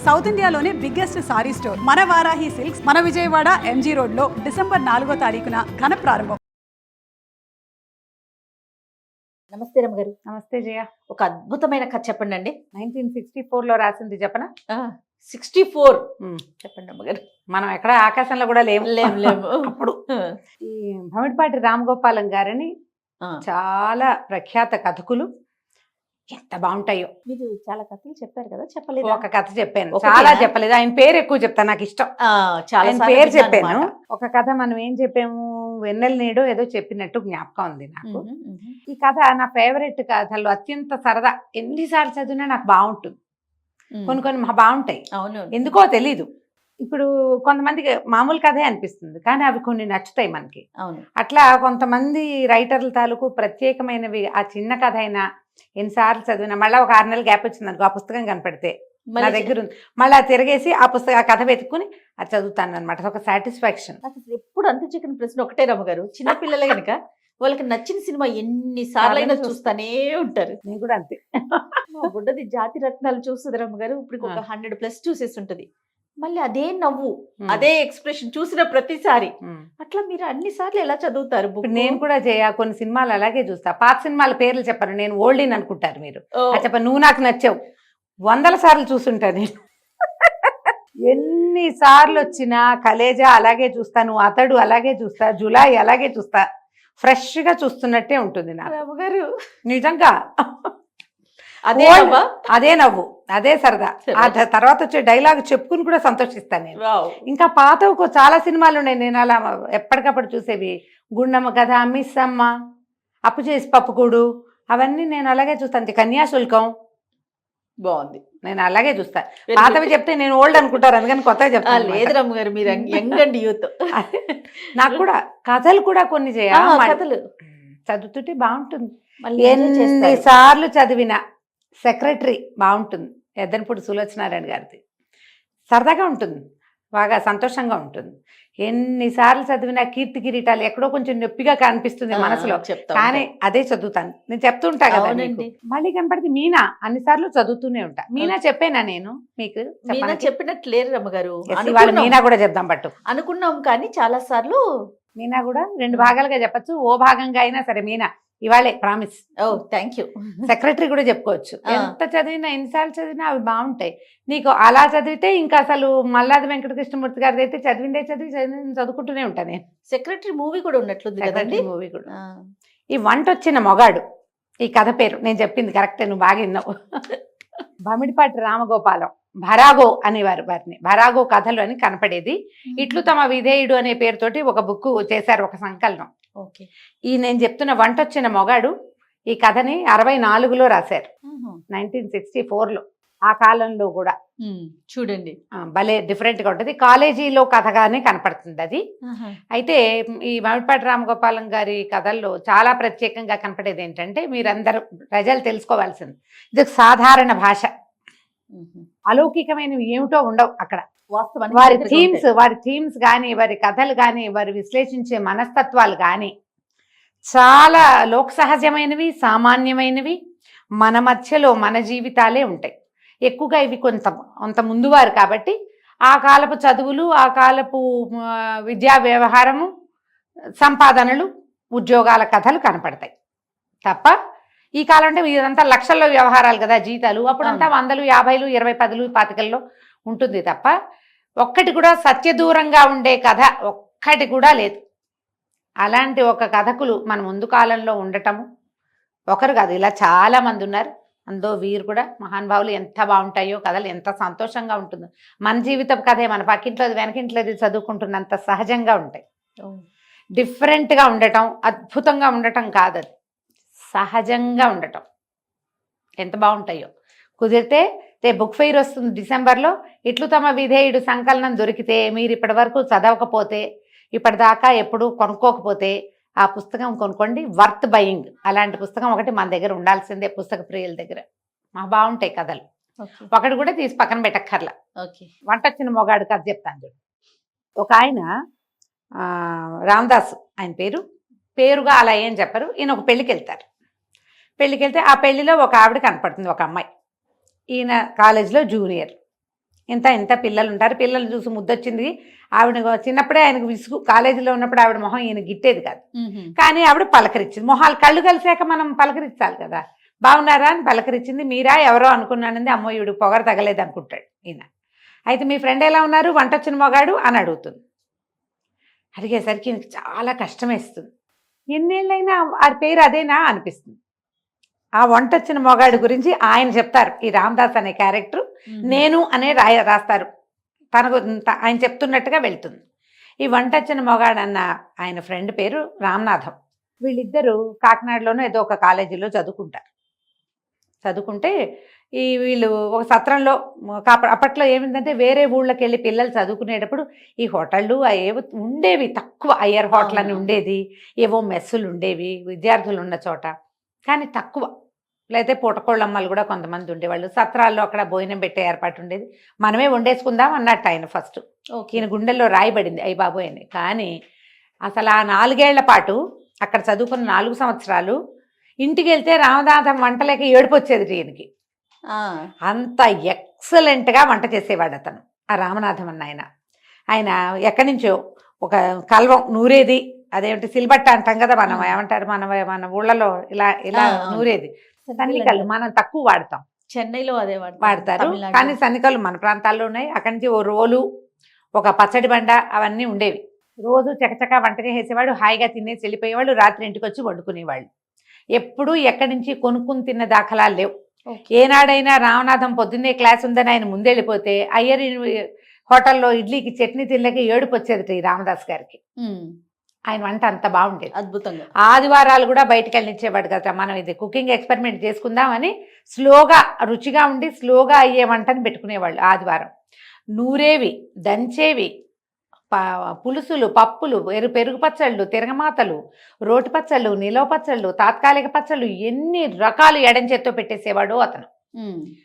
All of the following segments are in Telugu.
సౌత్ ఇండియాలోనే బిగ్గెస్ట్ సారీ స్టోర్ మన వారాహి సిల్క్స్ మన విజయవాడ ఎంజీ రోడ్ లో డిసెంబర్ 4వ తారీఖున ఘన ప్రారంభం. నమస్తే రమ్మగారు. నమస్తే జయ. ఒక అద్భుతమైన కథ చెప్పండి అండి. 1964లో రాసింది చెప్పనా? 64 చెప్పండి రమ్మగారు. మనం ఎక్కడ ఆకాశంలో కూడా లేము లేము అప్పుడు ఈ భమిడిపాటి రామగోపాలం గారని చాలా ప్రఖ్యాత కథకులు. ఎంత బాగుంటాయో. మీరు చాలా కథలు చెప్పారు కదా, చెప్పలేదు? ఒక కథ చెప్పాను, చాలా చెప్పలేదు. ఆయన పేరు ఎక్కువ చెప్తాను, నాకు ఇష్టం. చాలా పేరు చెప్పాను. ఒక కథ మనం ఏం చెప్పాము, వెన్నెల నీడో ఏదో చెప్పినట్టు జ్ఞాపకం ఉంది నాకు. ఈ కథ నా ఫేవరెట్ కథలు, అత్యంత సరదా. ఎన్నిసార్లు చదివినా నాకు బాగుంటుంది. కొన్ని బాగుంటాయి, అవును, ఎందుకో ఎందుకో తెలీదు. ఇప్పుడు కొంతమందికి మామూలు కథే అనిపిస్తుంది, కానీ అవి కొన్ని నచ్చుతాయి మనకి. అవును, అట్లా కొంతమంది రైటర్ల తాలూకు ప్రత్యేకమైనవి. ఆ చిన్న కథ అయినా ఎన్నిసార్లు చదివినా మళ్ళీ ఒక 6 నెలలు గ్యాప్ వచ్చింది అనుకో, ఆ పుస్తకం కనపడితే నా దగ్గర ఉంది, మళ్ళీ తిరిగేసి ఆ కథ వెతుక్కుని అది చదువుతాను అనమాట. ఒక సాటిస్ఫాక్షన్. అసలు ఎప్పుడు అంత చికెన్ ప్రశ్న ఒకటే రమ్మగారు. చిన్నపిల్లలే కనుక వాళ్ళకి నచ్చిన సినిమా ఎన్నిసార్లు అయినా చూస్తానే ఉంటారు. నేను కూడా అంతే. మా బుడ్డది జాతి రత్నాలు చూస్తుంది రమ్మగారు. ఇప్పుడు ఒక 100+ చూసేసి ఉంటది. మళ్ళీ అదే నవ్వు, అదే ఎక్స్ప్రెషన్ చూసిన ప్రతిసారి. అట్లా మీరు అన్ని సార్లు ఎలా చదువుతారు? నేను కూడా కొన్ని సినిమాలు అలాగే చూస్తా. పాత సినిమాల పేర్లు చెప్పను, నేను ఓల్డ్ అనుకుంటారు మీరు. చెప్ప నువ్వు నాకు నచ్చావు 100 సార్లు చూసుంటా నేను. ఎన్ని సార్లు వచ్చినా కలేజా అలాగే చూస్తాను, అతడు అలాగే చూస్తా, జులాయి అలాగే చూస్తా. ఫ్రెష్ గా చూస్తున్నట్టే ఉంటుంది నాకు రమ్మగారు, నిజంగా. అదే నవ్వు, అదే సరదా. ఆ తర్వాత వచ్చే డైలాగ్ చెప్పుకుని కూడా సంతోషిస్తాను నేను. ఇంకా పాతకు చాలా సినిమాలు ఉన్నాయి నేను అలా ఎప్పటికప్పుడు చూసేవి. గుండమ్మ కథ, మిస్ అమ్మ, అప్పు చేసి పప్పుకూడు, అవన్నీ నేను అలాగే చూస్తాను. కన్యాశుల్కం బాగుంది, నేను అలాగే చూస్తా. పాతవి చెప్తే నేను ఓల్డ్ అనుకుంటారు, అందుకని కొత్తగా చెప్తాను. లేదు రమ్మగారు, మీరు యంగ్ అండ్ యూత్. నాకు కూడా కథలు కూడా కొన్ని కథలు చదువుతుంటే బాగుంటుంది. ఎన్నిసార్లు చదివిన సెక్రటరీ బాగుంటుంది, ఎద్దనపూడి సులోచనారాయణ గారిది. సరదాగా ఉంటుంది, బాగా సంతోషంగా ఉంటుంది. ఎన్నిసార్లు చదివినా కీర్తి కిరీటాలు ఎక్కడో కొంచెం నొప్పిగా కనిపిస్తుంది మనసులో, కానీ అదే చదువుతాను. నేను చెప్తుంటా కదా, మళ్ళీ కనపడితే మీనా అన్నిసార్లు చదువుతూనే ఉంటా. మీనా చెప్పేనా నేను మీకు? చెప్పినట్టు లేరు రమ్మగారు. మీనా కూడా చెప్దాం పట్టు అనుకున్నాం, కానీ చాలా సార్లు మీనా కూడా 2 భాగాలుగా చెప్పచ్చు. ఓ భాగంగా అయినా సరే మీనా ఇవాళే ప్రామిస్. Thank you. సెక్రటరీ కూడా చెప్పుకోవచ్చు. ఎంత చదివినా ఎన్నిసార్లు చదివినా అవి బాగుంటాయి. నీకు అలా చదివితే ఇంకా అసలు మల్లాది వెంకటకృష్ణమూర్తి గారిది అయితే చదువుకుంటూనే ఉంటాను నేను. సెక్రటరీ మూవీ కూడా ఉన్నట్లుంది కదండి. మూవీ కూడా. ఈ వంటొచ్చిన మొగాడు, ఈ కథ పేరు నేను చెప్పింది కరెక్టే, నువ్వు బాగా విన్నావు. భమిడిపాటి రామగోపాలం, భరాగో అనేవారు వారిని. భరాగో కథలు అని కనపడేది. ఇట్లు తమ విధేయుడు అనే పేరుతోటి ఒక బుక్ చేశారు, ఒక సంకలనం. ఈ నేను చెప్తున్న వంటొచ్చిన మొగాడు ఈ కథని 64లో రాశారు, 1964లో. ఆ కాలంలో కూడా చూడండి భలే డిఫరెంట్ గా ఉంటుంది. కాలేజీలో కథగానే కనపడుతుంది అది. అయితే ఈ భమిడిపాటి రామగోపాలం గారి కథల్లో చాలా ప్రత్యేకంగా కనపడేది ఏంటంటే, మీరందరూ ప్రజలు తెలుసుకోవాల్సింది, ఇది సాధారణ భాష, అలౌకికమైనవి ఏమిటో ఉండవు అక్కడ. వారి థీమ్స్ కానీ, వారి కథలు కానీ, వారు విశ్లేషించే మనస్తత్వాలు కానీ చాలా లోక సహజమైనవి, సామాన్యమైనవి, మన మధ్యలో మన జీవితాలే ఉంటాయి ఎక్కువగా. ఇవి కొంత ముందువారు కాబట్టి ఆ కాలపు చదువులు, ఆ కాలపు విద్యా వ్యవహారము, సంపాదనలు, ఉద్యోగాల కథలు కనపడతాయి తప్ప, ఈ కాలం అంటే ఇదంతా లక్షల్లో వ్యవహారాలు కదా జీతాలు. అప్పుడంతా 100, 50, 20, 10, 25లో ఉంటుంది తప్ప ఒక్కటి కూడా సత్యదూరంగా ఉండే కథ ఒక్కటి కూడా లేదు. అలాంటి ఒక కథకులు మన ముందు కాలంలో ఉండటము ఒకరు కాదు, ఇలా చాలా మంది ఉన్నారు. అందులో వీరు కూడా మహానుభావులు. ఎంత బాగుంటాయో కథలు, ఎంత సంతోషంగా ఉంటుందో. మన జీవితం కథే మన పక్కింట్లో వెనకింట్లో చదువుకుంటున్నంత సహజంగా ఉంటాయి. డిఫరెంట్గా ఉండటం, అద్భుతంగా ఉండటం కాదు, అది సహజంగా ఉండటం ఎంత బాగుంటాయో. కుదిరితే బుక్ ఫెయిర్ వస్తుంది డిసెంబర్లో. ఇట్లు తమ విధేయుడు సంకలనం దొరికితే, మీరు ఇప్పటి వరకు చదవకపోతే, ఇప్పటిదాకా ఎప్పుడు కొనుక్కోకపోతే ఆ పుస్తకం కొనుక్కోండి. Worth buying. అలాంటి పుస్తకం ఒకటి మన దగ్గర ఉండాల్సిందే, పుస్తక ప్రియుల దగ్గర. బాగుంటాయి కథలు. ఒకటి కూడా తీసి పక్కన పెట్టక్కర్లా. వంటొచ్చిన మొగాడు కథ చెప్తాను చూడు. ఒక ఆయన రామదాసు ఆయన పేరుగా అలా ఏం చెప్పరు. ఈయన ఒక పెళ్ళికి వెళ్తారు. పెళ్ళికి వెళ్తే ఆ పెళ్లిలో ఒక ఆవిడ కనపడుతుంది, ఒక అమ్మాయి. ఈయన కాలేజీలో జూనియర్. ఇంత ఇంత పిల్లలు ఉంటారు, పిల్లలు చూసి ముద్దొచ్చింది. ఆవిడ చిన్నప్పుడే ఆయనకు విసుగు, కాలేజీలో ఉన్నప్పుడు ఆవిడ మొహం ఈయన గిట్టేది కాదు, కానీ ఆవిడ పలకరించింది. మొహాలు కళ్ళు కలిసాక మనం పలకరించాలి కదా, బాగున్నారా అని పలకరించింది. మీరా ఎవరో అనుకున్నానంది. అమ్మో ఈవిడ పొగరు తగలేదు అనుకుంటాడు ఈయన. అయితే మీ ఫ్రెండ్ ఎలా ఉన్నారు, వంట వచ్చిన మొగాడు అని అడుగుతుంది. అడిగేసరికి ఈయనకి చాలా కష్టమేస్తుంది. ఎన్నేళ్ళైనా ఆ పేరు అదేనా అనిపిస్తుంది. ఆ వంట వచ్చిన మొగాడు గురించి ఆయన చెప్తారు, ఈ రామదాస్ అనే క్యారెక్టర్ నేను అనే రాస్తారు. తనకు ఆయన చెప్తున్నట్టుగా వెళ్తుంది. ఈ వంట వచ్చిన మొగాడు అన్న ఆయన ఫ్రెండ్ పేరు రామనాథం. వీళ్ళిద్దరూ కాకినాడలోనూ ఏదో ఒక కాలేజీలో చదువుకుంటే వీళ్ళు ఒక సత్రంలో అప్పట్లో ఏమిందంటే వేరే ఊళ్ళకి వెళ్ళి పిల్లలు చదువుకునేటప్పుడు ఈ హోటళ్ళు ఏవో ఉండేవి తక్కువ, అయ్యర్ హోటల్ అని ఉండేది, ఏవో మెస్సులు ఉండేవి విద్యార్థులు ఉన్న చోట, కానీ తక్కువ. లేకపోతే పూటకోళ్ళమ్మలు కూడా కొంతమంది ఉండేవాళ్ళు. సత్రాల్లో అక్కడ భోజనం పెట్టే ఏర్పాటు ఉండేది. మనమే వండేసుకుందాం అన్నట్టు ఆయన ఫస్ట్. ఈయన గుండెల్లో రాయబడింది అయ్యి బాబోయ్ అని. కానీ అసలు ఆ 4 ఏళ్ల పాటు అక్కడ చదువుకున్న 4 సంవత్సరాలు ఇంటికి వెళ్తే రామనాథం వంటలేక ఏడుపు వచ్చేది ఈయనకి. అంత ఎక్సలెంట్గా వంట చేసేవాడు అతను, ఆ రామనాథం అన్న ఆయన ఎక్కడి నుంచో ఒక కల్వం నూరేది, అదేమిటి సిల్బట్ట అంటాం కదా మనం, ఏమంటారు మన ఊళ్ళలో ఇలా ఇలా నూరేది, సన్నికలు మనం తక్కువ వాడతాం, చెన్నైలో అదే వాడతారు. కానీ సన్నికలు మన ప్రాంతాల్లో ఉన్నాయి. అక్కడి నుంచి ఓ రోలు, ఒక పచ్చడి బండ అవన్నీ ఉండేవి. రోజు చకచకా వంట చేసేవాడు, హాయిగా తినేసి వెళ్ళిపోయేవాళ్ళు. రాత్రి ఇంటికి వచ్చి వండుకునేవాళ్ళు. ఎప్పుడూ ఎక్కడి నుంచి కొనుక్కుని తిన్న దాఖలాలు లేవు. ఏనాడైనా రామనాథం పొద్దున్నే క్లాస్ ఉందని ఆయన ముందెళ్ళిపోతే అయ్యర్ హోటల్లో ఇడ్లీకి చట్నీ తినలేక ఏడుపు వచ్చేది ఈ రామదాస్ గారికి. ఆయన వంట అంత బాగుండేది, అద్భుతంగా. ఆదివారాలు కూడా బయటకు వెళ్ళనిచ్చేవాడు కదా, మనం ఇది కుకింగ్ ఎక్స్పెరిమెంట్ చేసుకుందామని స్లోగా రుచిగా ఉండి స్లోగా అయ్యే వంటని పెట్టుకునేవాళ్ళు. ఆదివారం నూరేవి, దంచేవి, పులుసులు, పప్పులు, పెరుగు పచ్చళ్ళు, తిరగమాతలు, రోటి పచ్చళ్ళు, నిలవ పచ్చళ్ళు, తాత్కాలిక పచ్చళ్ళు, ఎన్ని రకాలు ఎడం చేత్తో పెట్టేసేవాడు అతను.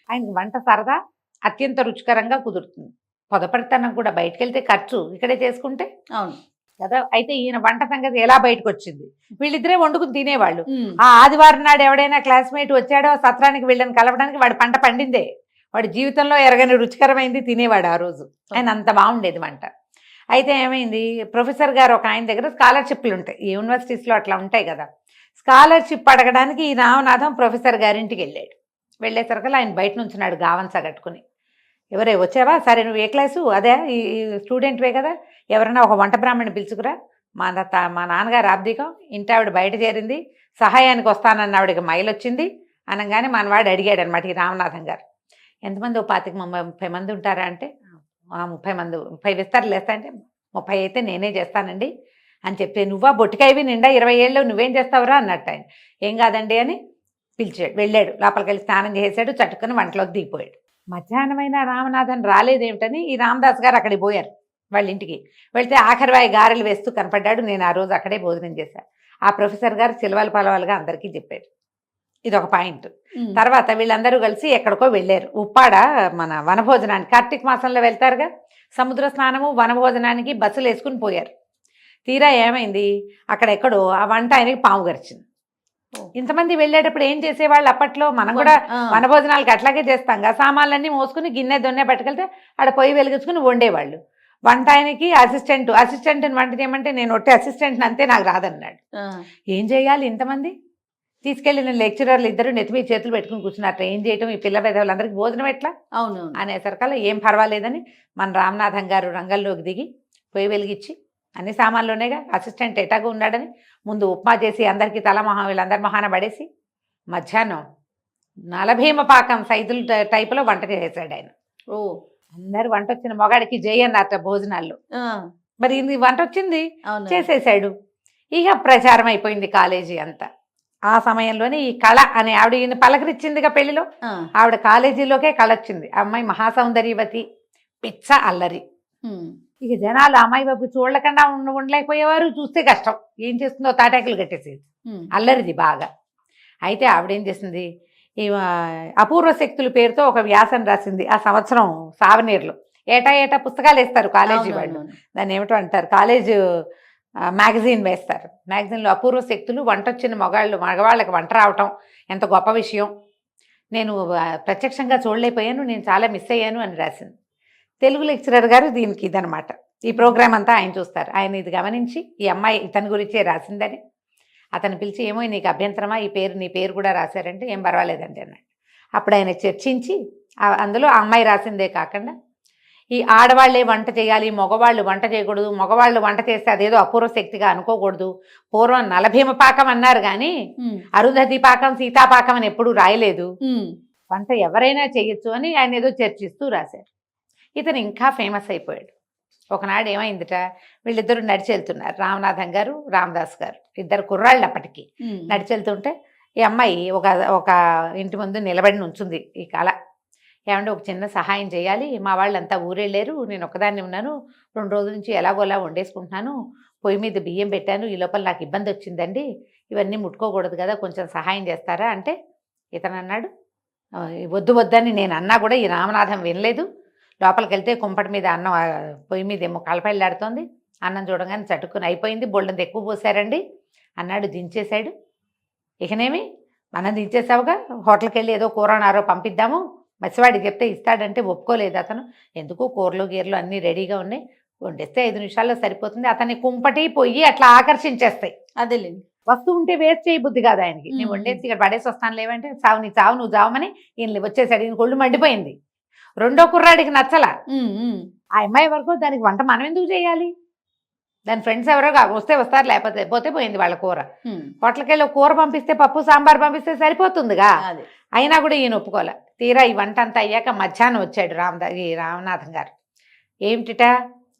ఆయనకి వంట సరదా, అత్యంత రుచికరంగా కుదురుతుంది. పొదపడితనం కూడా, బయటకు వెళ్తే ఖర్చు, ఇక్కడే చేసుకుంటే అవును కదా. అయితే ఈయన వంట సంగతి ఎలా బయటకు వచ్చింది, వీళ్ళిద్దరే వండుకుని తినేవాళ్ళు. ఆ ఆదివారం నాడు ఎవడైనా క్లాస్మేట్ వచ్చాడో సత్రానికి వీళ్ళని కలవడానికి, వాడి పంట పండిందే, వాడి జీవితంలో ఎరగని రుచికరమైంది తినేవాడు ఆ రోజు. ఆయన అంత బాగుండేది వంట. అయితే ఏమైంది, ప్రొఫెసర్ గారు ఒక ఆయన దగ్గర స్కాలర్షిప్లు ఉంటాయి, యూనివర్సిటీస్లో అట్లా ఉంటాయి కదా, స్కాలర్షిప్ అడగడానికి ఈ రామనాథం ప్రొఫెసర్ గారింటికి వెళ్ళాడు. వెళ్ళేసరికి ఆయన బయట నుంచున్నాడు గావంస కట్టుకుని. ఎవరే వచ్చావా, సరే నువ్వు ఏ క్లాసు, అదే ఈ స్టూడెంట్వే కదా, ఎవరైనా ఒక వంట బ్రాహ్మణ్ణి పిలుచుకురా, మా నాన్నగారు ఆబ్దికం, ఇంటి ఆవిడ బయట చేరింది, సహాయానికి వస్తానన్న ఆవిడకి మైలు వచ్చింది అనగానే మనవాడు అడిగాడు అనమాట ఈ రామనాథం గారు, ఎంతమంది, 25-30 మంది ఉంటారా అంటే, 30 మంది, 30 విస్తారులు వేస్తా అంటే 30 అయితే నేనే చేస్తానండి అని చెప్తే, నువ్వా బొట్టికాయవి నిండా 20 ఏళ్ళు నువ్వేం చేస్తావురా అన్నట్టు. ఆయన ఏం కాదండి అని పిలిచాడు. వెళ్ళాడు, లోపలికి వెళ్ళి స్నానం చేసాడు, చట్టుకుని వంటలోకి దిగిపోయాడు. మధ్యాహ్నమైన రామనాథన్ రాలేదేమిటని ఈ రామదాస్ గారు అక్కడికి పోయారు వాళ్ళ ఇంటికి. వెళ్తే ఆఖరివాయి గారెలు వేస్తూ కనపడ్డాడు. నేను ఆ రోజు అక్కడే భోజనం చేశాను. ఆ ప్రొఫెసర్ గారు చిలవలు పలవలుగా అందరికీ చెప్పాడు. ఇది ఒక పాయింట్. తర్వాత వీళ్ళందరూ కలిసి ఎక్కడికో వెళ్ళారు, ఉప్పాడ మన వనభోజనానికి. కార్తీక మాసంలో వెళ్తారుగా, సముద్ర స్నానము వనభోజనానికి బస్సులు వేసుకుని పోయారు. తీరా ఏమైంది, అక్కడ ఎక్కడో ఆ వంట ఆయనకి పాము గరిచింది. ఇంతమంది వెళ్ళేటప్పుడు ఏం చేసేవాళ్ళు అప్పట్లో, మనం కూడా వనభోజనాలకి అట్లాగే చేస్తాం కదా, సామాన్లన్నీ మోసుకుని గిన్నె దొన్నె పట్టుకెళ్తే ఆడ పొయ్యి వెలిగించుకుని వండేవాళ్ళు. వంట ఆయనకి అసిస్టెంట్ని వంట చేయమంటే, నేను ఒట్టి అసిస్టెంట్ని అంతే, నాకు రాదన్నాడు. ఏం చేయాలి, ఇంతమంది తీసుకెళ్ళిన లెక్చరర్లు ఇద్దరు నెత్తిమీ చేతులు పెట్టుకుని కూర్చున్నారు, ఏం చేయటం, ఈ పిల్ల పెద్దవాళ్ళందరికీ భోజనం ఎట్లా అవును అనేసరికల్లా ఏం పర్వాలేదని మన రామనాథం గారు రంగంలోకి దిగి పొయ్యి వెలిగించి, అన్ని సామాన్లునేగా, అసిస్టెంట్ ఎటాగా ఉన్నాడని ముందు ఉప్మా చేసి అందరికీ వీళ్ళందరి మహాన పడేసి, మధ్యాహ్నం నలభీమ పాకం సైజులు టైపులో వంట చేసాడు ఆయన. అందరు వంట వచ్చిన మొగాడికి జై అన్నట్ట భోజనాల్లో. మరి ఇది వంట వచ్చింది చేసేసాడు. ఇక ప్రచారం అయిపోయింది కాలేజీ అంతా. ఆ సమయంలోనే ఈ కళ అనే ఆవిడ ఈయన పలకరించిందిగా పెళ్లిలో, ఆవిడ కాలేజీలోకే కళ వచ్చింది. అమ్మాయి మహాసౌందర్యవతి, పిచ్చ అల్లరి. ఇక జనాలు అమ్మాయి బాబు చూడలేకుండా ఉండలేకపోయేవారు, చూస్తే కష్టం, ఏం చేస్తుందో తాటాకులు కట్టేసేది, అల్లరిది బాగా. అయితే ఆవిడేం చేసింది, ఈ అపూర్వ శక్తుల పేరుతో ఒక వ్యాసం రాసింది ఆ సంవత్సరం సావనీర్లో. ఏటా పుస్తకాలు వేస్తారు కాలేజీ వాళ్ళు, దాన్ని ఏమిటో అంటారు, కాలేజ్ మ్యాగజైన్ వేస్తారు. మ్యాగజైన్లో అపూర్వ శక్తులు, వంట వచ్చిన మగవాళ్ళకి వంట రావటం ఎంత గొప్ప విషయం, నేను ప్రత్యక్షంగా చూడలేకపోయాను, నేను చాలా మిస్ అయ్యాను అని రాసింది. తెలుగు లెక్చరర్ గారు దీనికి ఇదనమాట. ఈ ప్రోగ్రామ్ అంతా ఆయన చూస్తారు. ఆయన ఇది గమనించి ఈ అమ్మాయి ఇతని గురించే రాసిందని అతను పిలిచి, ఏమో నీకు అభ్యంతరమా, నీ పేరు కూడా రాశారంటే, ఏం పర్వాలేదండి అన్నాడు. అప్పుడు ఆయన చర్చించి అందులో ఆ అమ్మాయి రాసిందే కాకుండా ఈ ఆడవాళ్లే వంట చేయాలి, మగవాళ్ళు వంట చేయకూడదు, మగవాళ్ళు వంట చేస్తే అదేదో అపూర్వ శక్తిగా అనుకోకూడదు, పూర్వం నలభీమ పాకం అన్నారు కానీ అరుంధతి పాకం, సీతాపాకం అని ఎప్పుడూ రాయలేదు, వంట ఎవరైనా చేయొచ్చు అని ఆయన ఏదో చర్చిస్తూ రాశారు. ఇతను ఇంకా ఫేమస్ అయిపోయాడు. ఒకనాడు ఏమైందిట, వీళ్ళిద్దరూ నడిచి వెళ్తున్నారు, రామనాథం గారు, రామదాస్ గారు, ఇద్దరు కుర్రాళ్ళు అప్పటికి. నడిచి వెళ్తుంటే ఈ అమ్మాయి ఒక ఇంటి ముందు నిలబడి ఉంచుంది. ఈ కళ, ఏమంటే ఒక చిన్న సహాయం చేయాలి, మా వాళ్ళంతా ఊరెళ్ళారు, నేను ఒకదాన్ని ఉన్నాను, 2 రోజుల నుంచి ఎలాగోలా వండేసుకుంటున్నాను, పొయ్యి మీద బియ్యం పెట్టాను, ఈ లోపల నాకు ఇబ్బంది వచ్చిందండి, ఇవన్నీ ముట్టుకోకూడదు కదా, కొంచెం సహాయం చేస్తారా అంటే ఇతను అన్నాడు, వద్దు వద్దని నేను అన్నా కూడా ఈ రామనాథం వినలేదు. లోపలికి వెళ్తే కుంపటి మీద అన్నం, పొయ్యి మీద ఏమో కలపైలాడుతోంది, అన్నం చూడగానే చటుక్కుని అయిపోయింది, బొళ్ళంత ఎక్కువ పోసారండి అన్నాడు. దించేశాడు. ఇకనేమి మనం దించేసావుగా, హోటల్కి వెళ్ళి ఏదో కూర నారో పంపిద్దాము, మసివాడికి చెప్తే ఇస్తాడంటే ఒప్పుకోలేదు అతను. ఎందుకు కూరలు గీరలు అన్నీ రెడీగా ఉన్నాయి, వండేస్తే 5 నిమిషాల్లో సరిపోతుంది. అతన్ని కుంపటి పొయ్యి అట్లా ఆకర్షించేస్తాయి. అదేలేండి, వస్తూ ఉంటే వేస్ట్ చేయ బుద్ధి కాదు ఆయనకి. నేను వండేసి ఇక్కడ పడేసి వస్తాను లేవంటే, చావు నీ చావు నువ్వు చావమని ఈయన వచ్చేసాడు. ఈయన కొళ్ళు మండిపోయింది. రెండో కుర్రాడికి నచ్చలా. ఆ అమ్మాయి వరకు దానికి వంట మనం ఎందుకు చేయాలి, దాని ఫ్రెండ్స్ ఎవరో వస్తే వస్తారు, లేకపోతే పోతే పోయింది వాళ్ళ కూర. హోటల్కి వెళ్ళి కూర పంపిస్తే, పప్పు సాంబార్ పంపిస్తే సరిపోతుందిగా. అయినా కూడా ఈయన ఒప్పుకోలే. తీరా ఈ వంట అంతా అయ్యాక మధ్యాహ్నం వచ్చాడు రామనాథం గారు. ఏమిటిట,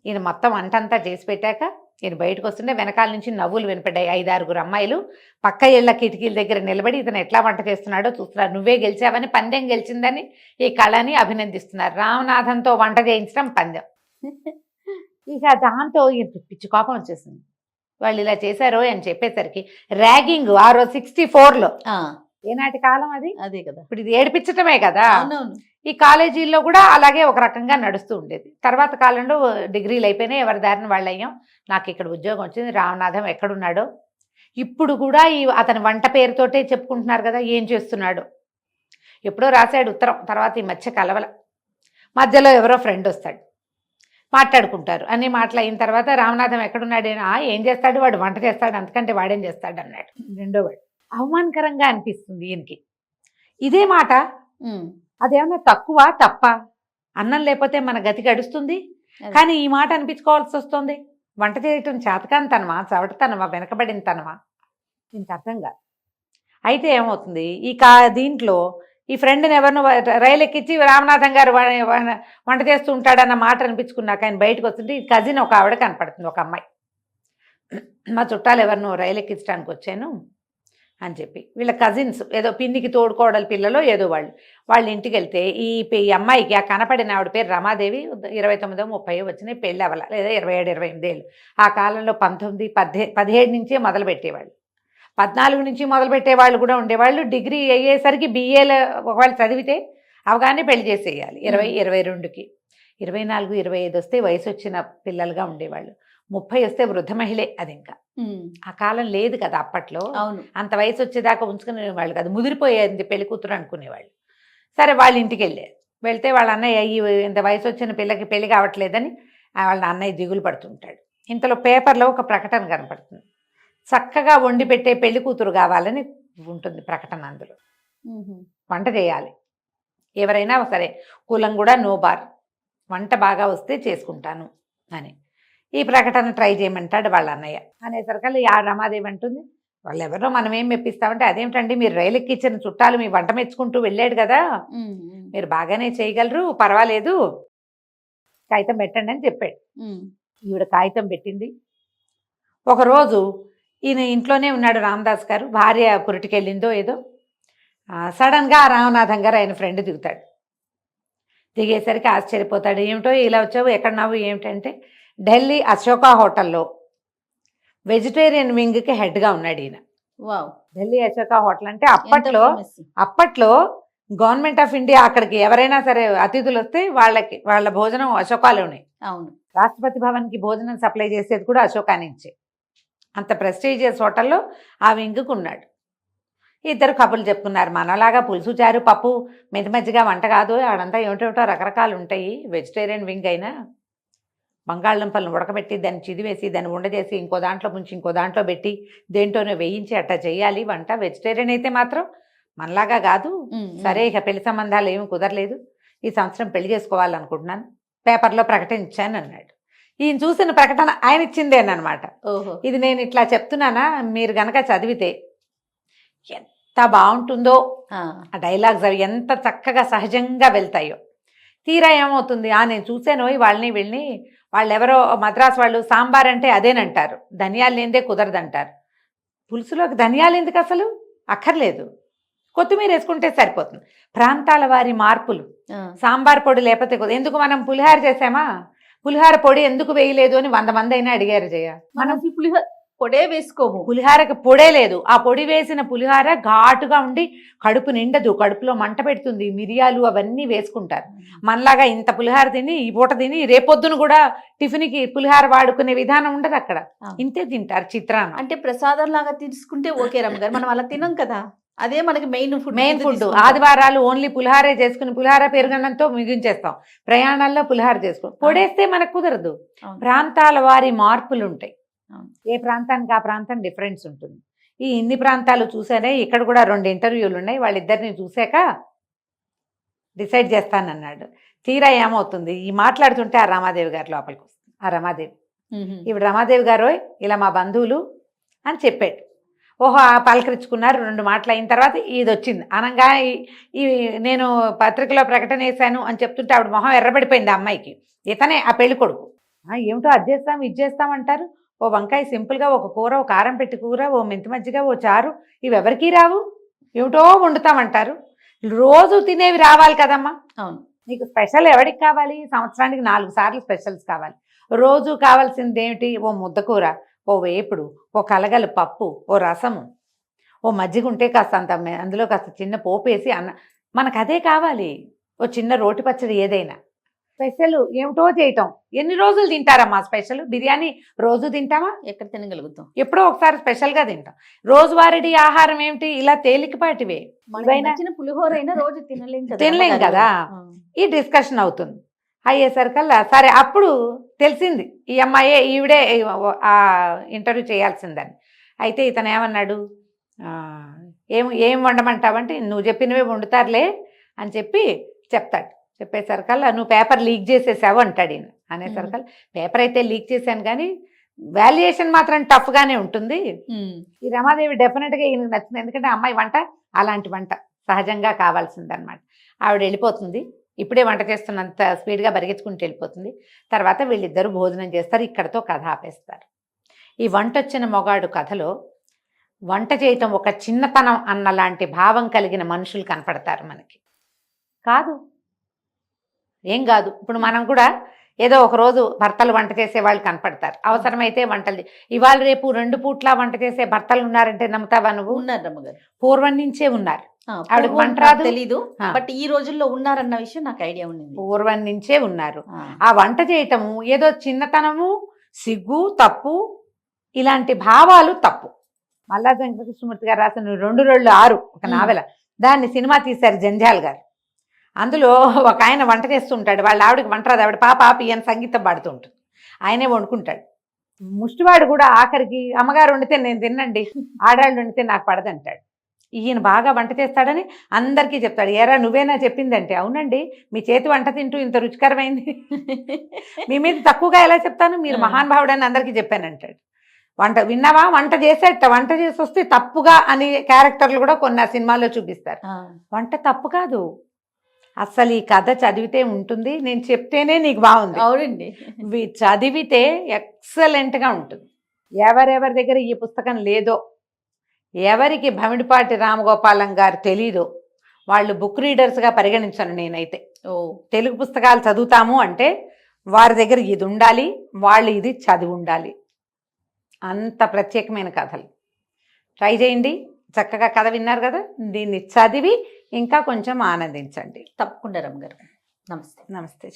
ఈయన మొత్తం వంట అంతా చేసి పెట్టాక ఈయన బయటకు వస్తుంటే వెనకాల నుంచి నవ్వులు వినపడ్డాయి. 5-6 అమ్మాయిలు పక్క ఇళ్ల కిటికీల దగ్గర నిలబడి ఇతను ఎట్లా వంట చేస్తున్నాడో చూస్తున్నారు. నువ్వే గెలిచావని, పందెం గెలిచిందని ఈ కళని అభినందిస్తున్నారు. రామనాథంతో వంట చేయించడం పందెం. ఇక దాంతో ఈయన పిచ్చి కోపం వచ్చేసింది. వాళ్ళు ఇలా చేశారో అని చెప్పేసరికి ర్యాగింగ్ ఆ రోజు 64లో, ఏనాటి కాలం అది, అదే కదా, ఇప్పుడు ఇది ఏడిపించటమే కదా. ఈ కాలేజీల్లో కూడా అలాగే ఒక రకంగా నడుస్తూ ఉండేది. తర్వాత కాలంలో డిగ్రీలు అయిపోయినాయి, ఎవరి దారిని వాళ్ళు అయ్యాం. నాకు ఇక్కడ ఉద్యోగం వచ్చింది, రామనాథం ఎక్కడున్నాడో. ఇప్పుడు కూడా అతని వంట పేరుతోటే చెప్పుకుంటున్నారు కదా, ఏం చేస్తున్నాడు. ఎప్పుడో రాశాడు ఉత్తరం, తర్వాత ఈ మధ్య కలవల. మధ్యలో ఎవరో ఫ్రెండ్ వస్తాడు, మాట్లాడుకుంటారు. అన్ని మాటలు అయిన తర్వాత రామనాథం ఎక్కడున్నాడేనా, ఏం చేస్తాడు వాడు, వంట చేస్తాడు, అంతకంటే వాడేం చేస్తాడు అన్నాడు రెండో వాడు. అవమానకరంగా అనిపిస్తుంది ఈయనకి. ఇదే మాట అదేమన్నా తక్కువ తప్ప, అన్నం లేకపోతే మన గతి గడుస్తుంది, కానీ ఈ మాట అనిపించుకోవాల్సి వస్తుంది. వంట చేయటం చేతకానితనమా, చవటతనమా, వెనకబడిన తనమా, దీనికి అర్థం కాదు. అయితే ఏమవుతుంది, దీంట్లో ఈ ఫ్రెండ్ని ఎవరినో రైలు ఎక్కించి రామనాథం గారు వంట చేస్తూ ఉంటాడన్న మాట అనిపించుకున్నాక ఆయన బయటకు వస్తుంటే ఈ కజిన్ ఒక ఆవిడ కనపడుతుంది, ఒక అమ్మాయి. మా చుట్టాలు ఎవరినో రైలు ఎక్కించడానికి వచ్చాను అని చెప్పి, వీళ్ళ కజిన్స్ ఏదో పిన్నికి తోడుకోవడాలి పిల్లలో ఏదో వాళ్ళ ఇంటికి వెళ్తే ఈ అమ్మాయికి ఆ కనపడిన ఆవిడ పేరు రమాదేవి. 29-30 వచ్చినాయి, పెళ్ళి అవ్వాల, లేదా 27-28 ఏళ్ళు. ఆ కాలంలో 17 నుంచే మొదలు పెట్టేవాళ్ళు, 14 నుంచి మొదలు పెట్టేవాళ్ళు కూడా ఉండేవాళ్ళు. డిగ్రీ అయ్యేసరికి BAలో ఒకవేళ చదివితే అవగానే పెళ్లి చేసేయాలి. 20-22కి, 24-25 వస్తే వయసు వచ్చిన పిల్లలుగా ఉండేవాళ్ళు. 30 వస్తే వృద్ధ మహిళే. అది ఇంకా ఆ కాలం లేదు కదా అప్పట్లో, అంత వయసు వచ్చేదాకా ఉంచుకునేవాళ్ళు కాదు, ముదిరిపోయేది పెళ్లి కూతురు అనుకునేవాళ్ళు. సరే వాళ్ళ ఇంటికి వెళ్తే వాళ్ళ అన్నయ్య ఇంత వయసు వచ్చిన పిల్లకి పెళ్లి కావట్లేదని వాళ్ళ అన్నయ్య దిగులు పడుతుంటాడు. ఇంతలో పేపర్లో ఒక ప్రకటన కనపడుతుంది, చక్కగా వండి పెట్టే పెళ్లి కూతురు కావాలని ఉంటుంది ప్రకటన. అందులో వంట చేయాలి, ఎవరైనా సరే, కులం కూడా నో బార్, వంట బాగా వస్తే చేసుకుంటాను అని ఈ ప్రకటన ట్రై చేయమంటాడు వాళ్ళ అన్నయ్య. అనేసరికి ఆ రమాదేవి అంటుంది, వాళ్ళు ఎవరో మనం ఏం మెప్పిస్తామంటే, అదేమిటండి మీరు రైలు ఎక్కించిన చుట్టాలు మీ వంట మెచ్చుకుంటూ వెళ్ళాడు కదా, మీరు బాగానే చేయగలరు, పర్వాలేదు, కాగితం పెట్టండి అని చెప్పాడు. ఈవిడ కాగితం పెట్టింది. ఒకరోజు ఈయన ఇంట్లోనే ఉన్నాడు రామదాస్ గారు, భార్య పురిటికెళ్ళిందో ఏదో, సడన్గా రామనాథం గారు ఆయన ఫ్రెండ్ దిగుతాడు. దిగేసరికి ఆశ్చర్యపోతాడు, ఏమిటో ఇలా వచ్చావు, ఎక్కడున్నావు ఏమిటంటే, ఢిల్లీ అశోక హోటల్లో వెజిటేరియన్ వింగ్కి హెడ్గా ఉన్నాడు ఈయన. ఢిల్లీ అశోక హోటల్ అంటే అప్పట్లో గవర్నమెంట్ ఆఫ్ ఇండియా అక్కడికి ఎవరైనా సరే అతిథులు వస్తే వాళ్ళ భోజనం అశోకాలోనే. అవును, రాష్ట్రపతి భవన్కి భోజనం సప్లై చేసేది కూడా అశోకా నుంచే. అంత ప్రెస్టీజియస్ హోటల్లో ఆ వింగ్కి ఉన్నాడు. ఇద్దరు కబుర్లు చెప్పుకున్నారు. మనలాగా పులుసు చారు పప్పు మెతి మజ్జిగా వంట కాదు, ఆడంతా ఏమిటేమిటో రకరకాలు ఉంటాయి. వెజిటేరియన్ వింగ్ అయినా బంగాళదుంపలను ఉడకబెట్టి దాన్ని చిదివేసి దాన్ని ఉండజేసి ఇంకో దాంట్లో ముంచి ఇంకో దాంట్లో పెట్టి దేంట్లోనే వేయించి అట్టా చేయాలి వంట. వెజిటేరియన్ అయితే మాత్రం మనలాగా కాదు. సరే, ఇక పెళ్లి సంబంధాలు ఏమి కుదరలేదు, ఈ సంవత్సరం పెళ్లి చేసుకోవాలనుకుంటున్నాను, పేపర్లో ప్రకటన ఇచ్చాను అన్నాడు. ఈయన చూసిన ప్రకటన ఆయన ఇచ్చిందేనమాట. ఓహో. ఇది నేను ఇట్లా చెప్తున్నానా, మీరు గనక చదివితే ఎంత బాగుంటుందో. ఆ డైలాగ్స్ అవి ఎంత చక్కగా సహజంగా వెళ్తాయో. తీరా ఏమవుతుంది, నేను చూసాను వాళ్ళని వీళ్ళని, వాళ్ళు ఎవరో మద్రాసు వాళ్ళు సాంబార్ అంటే అదేనంటారు, ధనియాలు లేనిదే కుదరదంటారు. పులుసులోకి ధనియాలు ఎందుకు అసలు అక్కర్లేదు, కొత్తిమీర వేసుకుంటే సరిపోతుంది. ప్రాంతాల వారి మార్పులు. సాంబార్ పొడి లేకపోతే ఎందుకు మనం పులిహార చేసామా, పులిహార పొడి ఎందుకు వేయలేదు అని 100 మంది అయినా అడిగారు జయ. మనం పులిహార పొడే వేసుకోము, పులిహారకి పొడే లేదు. ఆ పొడి వేసిన పులిహార ఘాటుగా ఉండి కడుపు నిండదు, కడుపులో మంట పెడుతుంది. మిరియాలు అవన్నీ వేసుకుంటారు. మనలాగా ఇంత పులిహార తిని ఈ పూట తిని రేపొద్దును కూడా టిఫిన్కి పులిహార వాడుకునే విధానం ఉండదు అక్కడ. ఇంతే తింటారు చిత్రాన్ని. అంటే ప్రసాదం లాగా తీసుకుంటే ఓకే రమ్మగారు, మనం అలా తినం కదా, అదే మనకి మెయిన్ ఫుడ్. ఆదివారాలు ఓన్లీ పులిహారే చేసుకుని పులిహార పెరుగన్నంతో ముగించేస్తాం. ప్రయాణాల్లో పులిహార చేసుకుని పొడేస్తే మనకు కుదరదు. ప్రాంతాల వారి మార్పులు ఉంటాయి. ఏ ప్రాంతానికి ఆ ప్రాంతం డిఫరెన్స్ ఉంటుంది. ఈ ఇన్ని ప్రాంతాలు చూసానే, ఇక్కడ కూడా 2 ఇంటర్వ్యూలు ఉన్నాయి. వాళ్ళిద్దరిని చూశాక డిసైడ్ చేస్తానన్నాడు. తీరా ఏమవుతుంది, ఈ మాట్లాడుతుంటే ఆ రమాదేవి గారు లోపలికి వస్తుంది. ఆ రమాదేవి, ఇప్పుడు రమాదేవి గారు ఇలా మా బంధువులు అని చెప్పాడు. ఓహో, పలకరించుకున్నారు. 2 మాటలు అయిన తర్వాత ఇది వచ్చింది. అనగా ఈ నేను పత్రికలో ప్రకటన వేశాను అని చెప్తుంటే ఆవిడ మొహం ఎర్రబడిపోయింది. ఆ అమ్మాయికి ఇతనే ఆ పెళ్లి కొడుకు. ఏమిటో అది చేస్తాం ఇది చేస్తామంటారు. ఓ వంకాయ సింపుల్గా, ఒక కూర, ఓ కారం పెట్టి కూర, ఓ మెంతి మజ్జిగ, ఓ చారు, ఇవి ఎవరికీ రావు. ఏమిటో వండుతామంటారు. రోజు తినేవి రావాలి కదమ్మా. అవును. నీకు స్పెషల్ ఎవరికి కావాలి? సంవత్సరానికి 4 సార్లు స్పెషల్స్ కావాలి. రోజు కావాల్సింది ఏమిటి? ఓ ముద్దకూర, ఓ వేపుడు, ఓ కలగలు పప్పు, ఓ రసము, ఓ మజ్జిగ ఉంటే కాస్త అంత అందులో కాస్త చిన్న పోపు వేసి అన్న, మనకు అదే కావాలి. ఓ చిన్న రోటి పచ్చడి ఏదైనా. స్పెషల్ ఏమిటో చేయటం. ఎన్ని రోజులు తింటారమ్మా స్పెషల్? బిర్యానీ రోజు తింటామా? ఎక్కడ తినగలుగుతాం? ఎప్పుడో ఒకసారి స్పెషల్గా తింటాం. రోజువారీ ఆహారం ఏమిటి? ఇలా తేలికపాటివే. పులిహోర అయినా రోజు తినలేం కదా. ఈ డిస్కషన్ అవుతుంది. అయ్యేసరికల్లా సరే, అప్పుడు తెలిసింది ఈ అమ్మాయే ఈవిడే ఆ ఇంటర్వ్యూ చేయాల్సిందని. అయితే ఇతను ఏమన్నాడు, ఏం వండమంటావంటే నువ్వు చెప్పినవే వండుతారులే అని చెప్తాడు. చెప్పేసరికల్లా నువ్వు పేపర్ లీక్ చేసేసావు అంటాడు ఈయన. అనేసరికల్లా పేపర్ అయితే లీక్ చేశాను కానీ వాల్యుయేషన్ మాత్రం టఫ్గానే ఉంటుంది. ఈ రమాదేవి డెఫినెట్గా ఈయనకు నచ్చింది. ఎందుకంటే అమ్మాయి వంట అలాంటి వంట సహజంగా కావాల్సిందనమాట. ఆవిడ వెళ్ళిపోతుంది. ఇప్పుడే వంట చేస్తున్నంత స్పీడ్గా బరిగించుకుంటూ వెళ్ళిపోతుంది. తర్వాత వీళ్ళిద్దరూ భోజనం చేస్తారు. ఇక్కడతో కథ ఆపేస్తారు. ఈ వంట వచ్చిన మొగాడు కథలో వంట చేయటం ఒక చిన్నతనం అన్నలాంటి భావం కలిగిన మనుషులు కనపడతారు మనకి. కాదు, ఏం కాదు. ఇప్పుడు మనం కూడా ఏదో ఒక రోజు భర్తలు వంట చేసే వాళ్ళు కనపడతారు. అవసరమైతే వంటలు ఇవాళ రేపు 2 పూట్ల వంట చేసే భర్తలు ఉన్నారంటే నమ్ముతావా నువ్వు? ఉన్నారు, పూర్వం నుంచే ఉన్నారు. ఆవిడకి వంట రాదు తెలీదు, బట్ ఈ రోజుల్లో ఉన్నారన్న విషయం నాకు ఐడియా ఉంది. పూర్వం నుంచే ఉన్నారు. ఆ వంట చేయటము ఏదో చిన్నతనము, సిగ్గు, తప్పు, ఇలాంటి భావాలు తప్పు. మల్లాది వెంకటకృష్ణమూర్తి గారు రాసిన 2 ఒక నావెల, దాన్ని సినిమా తీశారు జంజాల్ గారు. అందులో ఒక ఆయన వంట చేస్తుంటాడు. వాళ్ళ ఆవిడకి వంట రాదు. ఆవిడ పాప ఈయన సంగీతం పాడుతూ ఉంటుంది. ఆయనే వండుకుంటాడు. ముష్టివాడు కూడా ఆఖరికి అమ్మగారు వండితే నేను తిన్నండి, ఆడాళ్ళు వండితే నాకు పడదంటాడు. ఈయన బాగా వంట చేస్తాడని అందరికీ చెప్తాడు. ఏరా నువ్వేనా చెప్పిందంటే, అవునండి మీ చేతి వంట తింటూ ఇంత రుచికరమైంది, మీ మీద తక్కువగా ఎలా చెప్తాను, మీరు మహానుభావుడని అందరికీ చెప్పానంటాడు. వంట విన్నావా, వంట చేసేట, వంట చేసి వస్తే తప్పుగా అని క్యారెక్టర్లు కూడా కొన్ని సినిమాల్లో చూపిస్తారు. వంట తప్పు కాదు, అసలు ఈ కథ చదివితే ఉంటుంది. నేను చెప్తేనే నీకు బాగుంది. అవునండి, చదివితే ఎక్సలెంట్గా ఉంటుంది. ఎవరెవరి దగ్గర ఈ పుస్తకం లేదో, ఎవరికి భమిడిపాటి రామగోపాలం గారు తెలీదో వాళ్ళు బుక్ రీడర్స్గా పరిగణించను నేనైతే. తెలుగు పుస్తకాలు చదువుతాము అంటే వారి దగ్గర ఇది ఉండాలి, వాళ్ళు ఇది చదివి ఉండాలి. అంత ప్రత్యేకమైన కథలు. ట్రై చేయండి. చక్కగా కథ విన్నారు కదా, దీన్ని చదివి ఇంకా కొంచెం ఆనందించండి. తప్పకుండా రమ్మ గారు. నమస్తే. నమస్తే.